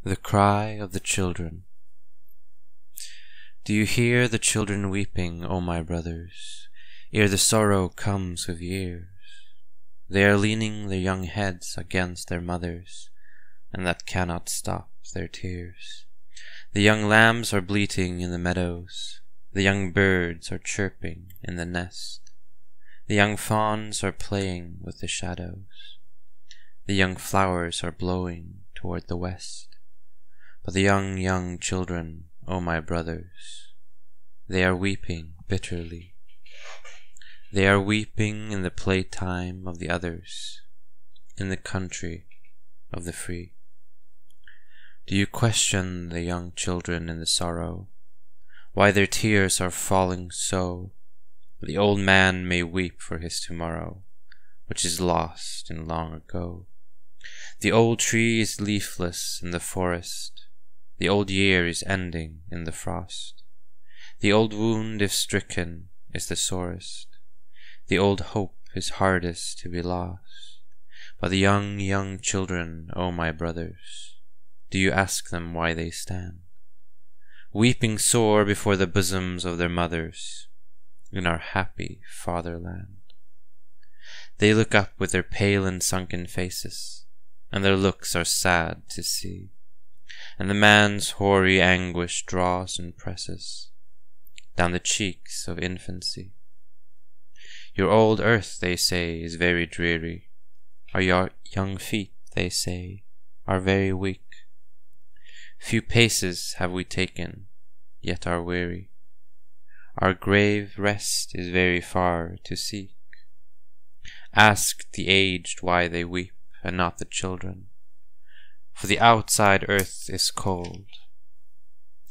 The cry of the children. Do you hear the children weeping, O my brothers, ere the sorrow comes with years? They are leaning their young heads against their mothers, and that cannot stop their tears. The young lambs are bleating in the meadows, the young birds are chirping in the nest, the young fawns are playing with the shadows, the young flowers are blowing toward the west. But the young children, O my brothers, they are weeping bitterly. They are weeping in the playtime of the others, in the country of the free. Do you question the young children in the sorrow, why their tears are falling so? The old man may weep for his tomorrow, which is lost in long ago. The old tree is leafless in the forest, the old year is ending in the frost. The old wound, if stricken, is the sorest. The old hope is hardest to be lost. But the young children, O my brothers, do you ask them why they stand, weeping sore before the bosoms of their mothers, in our happy fatherland? They look up with their pale and sunken faces, and their looks are sad to see. And the man's hoary anguish draws and presses down the cheeks of infancy. Your old earth, they say, is very dreary. Our young feet, they say, are very weak. Few paces have we taken, yet are weary. Our grave rest is very far to seek. Ask the aged why they weep, and not the children. For the outside earth is cold,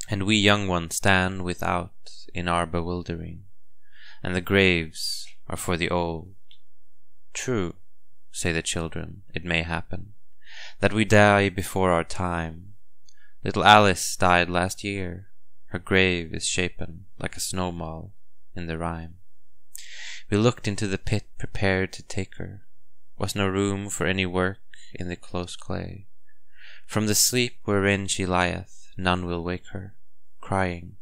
and we young ones stand without in our bewildering, and the graves are for the old. True, say the children, it may happen that we die before our time. Little Alice died last year, her grave is shapen like a snowball in the rime. We looked into the pit prepared to take her, was no room for any work in the close clay. From the sleep wherein she lieth, none will wake her, crying,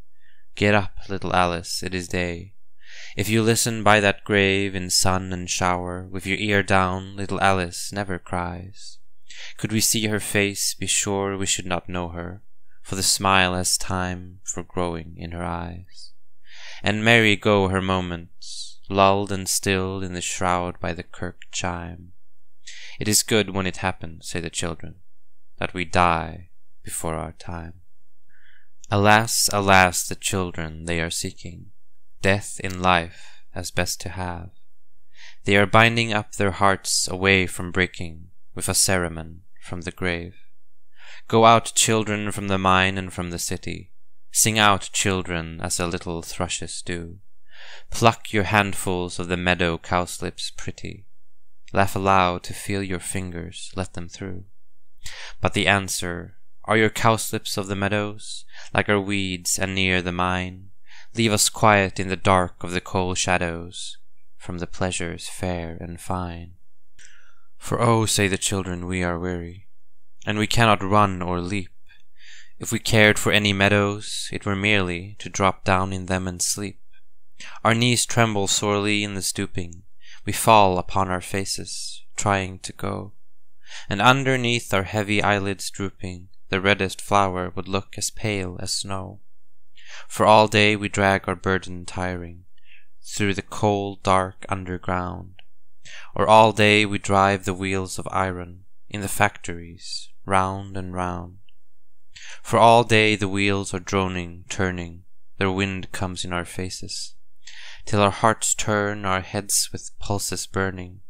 Get up, little Alice, it is day. If you listen by that grave in sun and shower, with your ear down, little Alice never cries. Could we see her face, be sure we should not know her, for the smile has time for growing in her eyes. And merry go her moments, lulled and still in the shroud by the kirk chime. It is good when it happens, say the children, that we die before our time. Alas, alas, the children they are seeking, death in life as best to have. They are binding up their hearts away from breaking, with a ceremony from the grave. Go out, children, from the mine and from the city. Sing out, children, as the little thrushes do. Pluck your handfuls of the meadow cowslips pretty. Laugh aloud to feel your fingers let them through. But the answer, are your cowslips of the meadows, like our weeds and near the mine? Leave us quiet in the dark of the cold shadows, from the pleasures fair and fine. For oh, say the children, we are weary, and we cannot run or leap. If we cared for any meadows, it were merely to drop down in them and sleep. Our knees tremble sorely in the stooping, we fall upon our faces, trying to go. And underneath our heavy eyelids drooping, the reddest flower would look as pale as snow. For all day we drag our burden tiring, through the cold dark underground. Or all day we drive the wheels of iron, in the factories, round and round. For all day the wheels are droning, turning, their wind comes in our faces, till our hearts turn, our heads with pulses burning,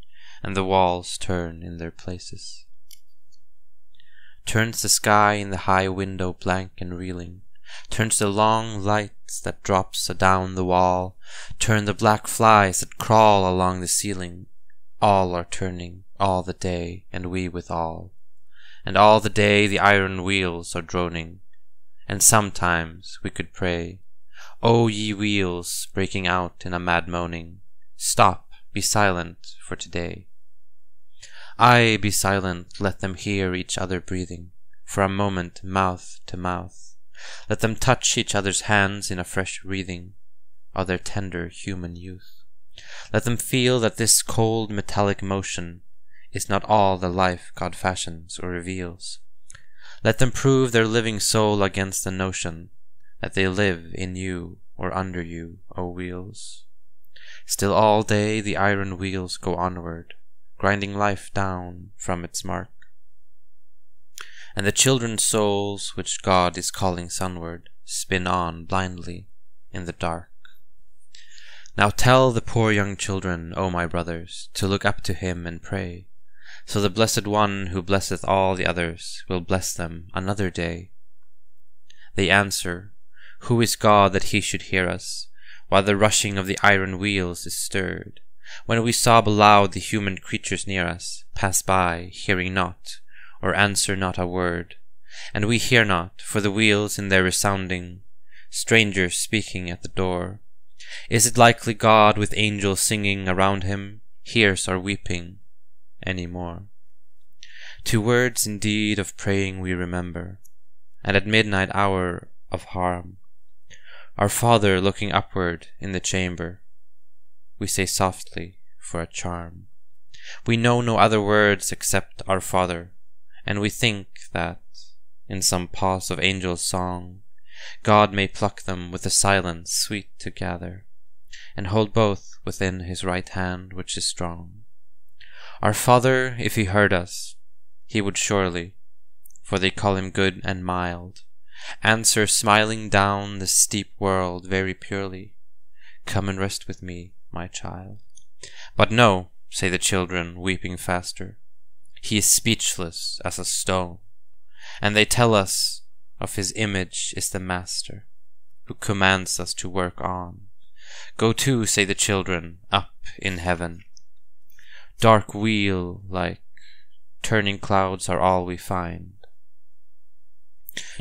and the walls turn in their places. Turns the sky in the high window blank and reeling, turns the long lights that drops adown the wall, turn the black flies that crawl along the ceiling. All are turning, all the day, and we with all. And all the day the iron wheels are droning, and sometimes we could pray, O ye wheels, breaking out in a mad moaning, stop, be silent for today. Aye, be silent, let them hear each other breathing, for a moment mouth to mouth. Let them touch each other's hands in a fresh breathing of their tender human youth. Let them feel that this cold metallic motion is not all the life God fashions or reveals. Let them prove their living soul against the notion that they live in you or under you, O wheels. Still all day the iron wheels go onward, grinding life down from its mark. And the children's souls, which God is calling sunward, spin on blindly in the dark. Now tell the poor young children, O my brothers, to look up to him and pray, so the Blessed One who blesseth all the others will bless them another day. They answer, Who is God that he should hear us, while the rushing of the iron wheels is stirred? When we sob aloud, the human creatures near us pass by, hearing not, or answer not a word. And we hear not, for the wheels in their resounding, strangers speaking at the door. Is it likely God, with angels singing around him, hears our weeping any more? 2 words indeed of praying we remember, and at midnight hour of harm, our Father looking upward in the chamber, we say softly for a charm. We know no other words except our Father, and we think that, in some pause of angels' song, God may pluck them with a silence sweet to gather, and hold both within his right hand which is strong. Our Father, if he heard us, he would surely, for they call him good and mild, answer smiling down the steep world very purely, Come and rest with me, my child. But no, say the children, weeping faster, he is speechless as a stone, and they tell us of his image is the Master, who commands us to work on. Go to, say the children, up in heaven. Dark wheel like turning clouds are all we find.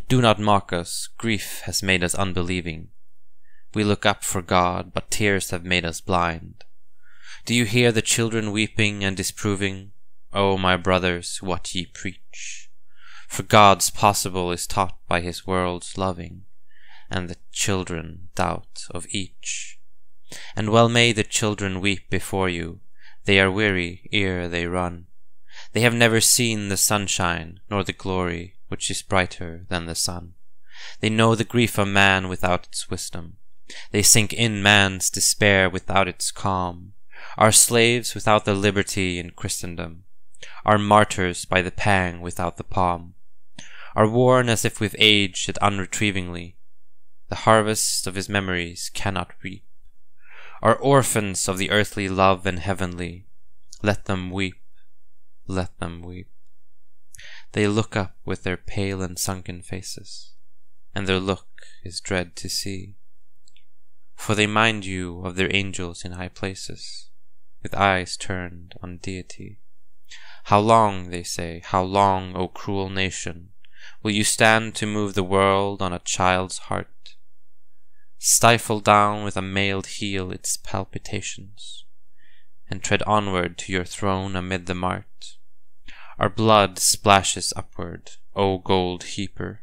Do not mock us, grief has made us unbelieving. We look up for God, but tears have made us blind. Do you hear the children weeping and disproving, O my brothers, what ye preach? For God's possible is taught by his world's loving, and the children doubt of each. And well may the children weep before you, they are weary ere they run. They have never seen the sunshine, nor the glory which is brighter than the sun. They know the grief of man without its wisdom. They sink in man's despair without its calm, are slaves without the liberty in Christendom, are martyrs by the pang without the palm, are worn as if with age yet unretrievingly, the harvest of his memories cannot reap, are orphans of the earthly love and heavenly. Let them weep, let them weep. They look up with their pale and sunken faces, and their look is dread to see. For they mind you of their angels in high places, with eyes turned on deity. How long, they say, how long, O cruel nation, will you stand to move the world on a child's heart? Stifle down with a mailed heel its palpitations, and tread onward to your throne amid the mart. Our blood splashes upward, O gold heaper,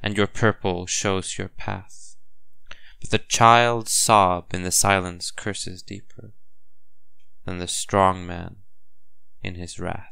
and your purple shows your path. But the child's sob in the silence curses deeper than the strong man in his wrath.